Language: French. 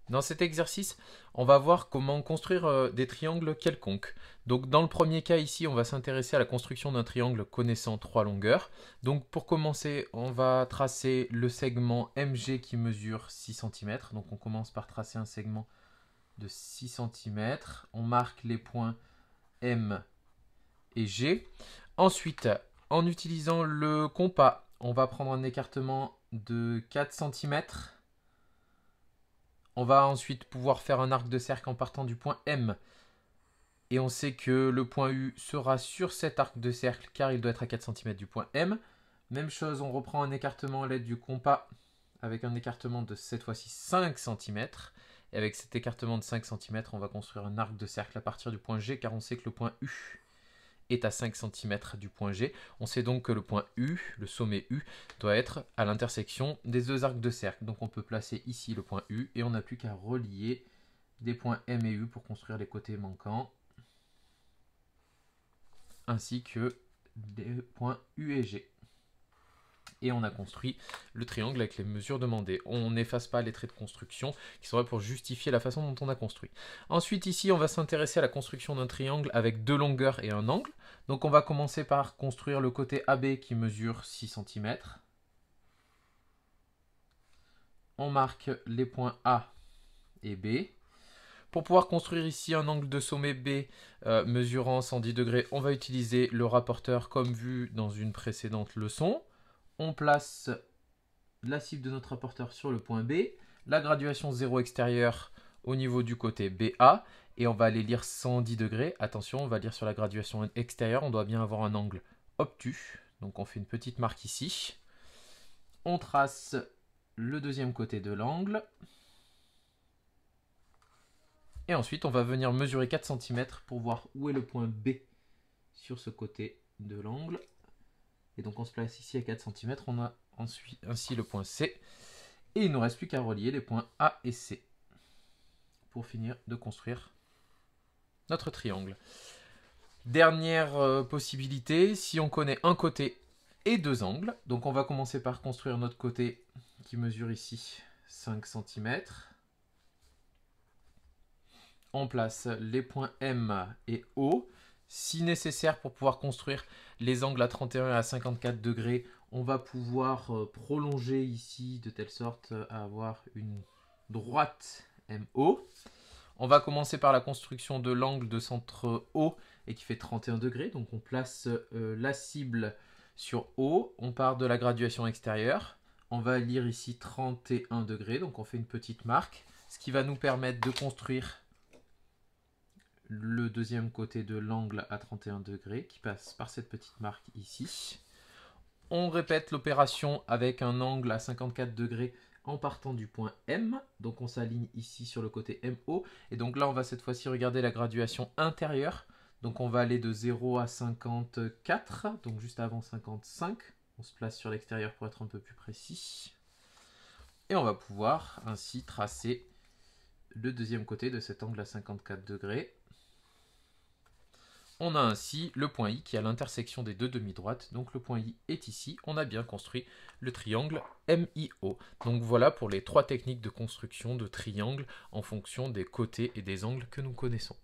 Dans cet exercice, on va voir comment construire des triangles quelconques. Donc dans le premier cas ici, on va s'intéresser à la construction d'un triangle connaissant trois longueurs. Donc pour commencer, on va tracer le segment MG qui mesure 6 cm. Donc on commence par tracer un segment de 6 cm. On marque les points M et G. Ensuite, en utilisant le compas, on va prendre un écartement de 4 cm. On va ensuite pouvoir faire un arc de cercle en partant du point M. Et on sait que le point U sera sur cet arc de cercle car il doit être à 4 cm du point M. Même chose, on reprend un écartement à l'aide du compas avec un écartement de cette fois-ci 5 cm. Et avec cet écartement de 5 cm, on va construire un arc de cercle à partir du point G car on sait que le point U est à 5 cm du point G. On sait donc que le point U, le sommet U, doit être à l'intersection des deux arcs de cercle. Donc on peut placer ici le point U et on n'a plus qu'à relier des points M et U pour construire les côtés manquants, ainsi que des points U et G. Et on a construit le triangle avec les mesures demandées. On n'efface pas les traits de construction qui seraient pour justifier la façon dont on a construit. Ensuite ici on va s'intéresser à la construction d'un triangle avec deux longueurs et un angle. Donc on va commencer par construire le côté AB qui mesure 6 cm. On marque les points A et B. Pour pouvoir construire ici un angle de sommet B mesurant 110 degrés, on va utiliser le rapporteur comme vu dans une précédente leçon. On place la cible de notre rapporteur sur le point B, la graduation 0 extérieure au niveau du côté BA, et on va aller lire 110 degrés. Attention, on va lire sur la graduation extérieure, on doit bien avoir un angle obtus. Donc on fait une petite marque ici. On trace le deuxième côté de l'angle. Et ensuite, on va venir mesurer 4 cm pour voir où est le point B sur ce côté de l'angle. Et donc on se place ici à 4 cm, on a ensuite ainsi le point C. Et il ne nous reste plus qu'à relier les points A et C pour finir de construire notre triangle. Dernière possibilité, si on connaît un côté et deux angles, donc on va commencer par construire notre côté qui mesure ici 5 cm. On place les points M et O. Si nécessaire pour pouvoir construire les angles à 31 et à 54 degrés, on va pouvoir prolonger ici de telle sorte à avoir une droite MO. On va commencer par la construction de l'angle de centre O et qui fait 31 degrés. Donc on place la cible sur O, on part de la graduation extérieure. On va lire ici 31 degrés, donc on fait une petite marque, ce qui va nous permettre de construire le deuxième côté de l'angle à 31 degrés qui passe par cette petite marque ici. On répète l'opération avec un angle à 54 degrés en partant du point M. Donc on s'aligne ici sur le côté MO. Et donc là, on va cette fois-ci regarder la graduation intérieure. Donc on va aller de 0 à 54, donc juste avant 55. On se place sur l'extérieur pour être un peu plus précis. Et on va pouvoir ainsi tracer le deuxième côté de cet angle à 54 degrés. On a ainsi le point I qui est à l'intersection des deux demi-droites. Donc le point I est ici. On a bien construit le triangle MIO. Donc voilà pour les trois techniques de construction de triangle en fonction des côtés et des angles que nous connaissons.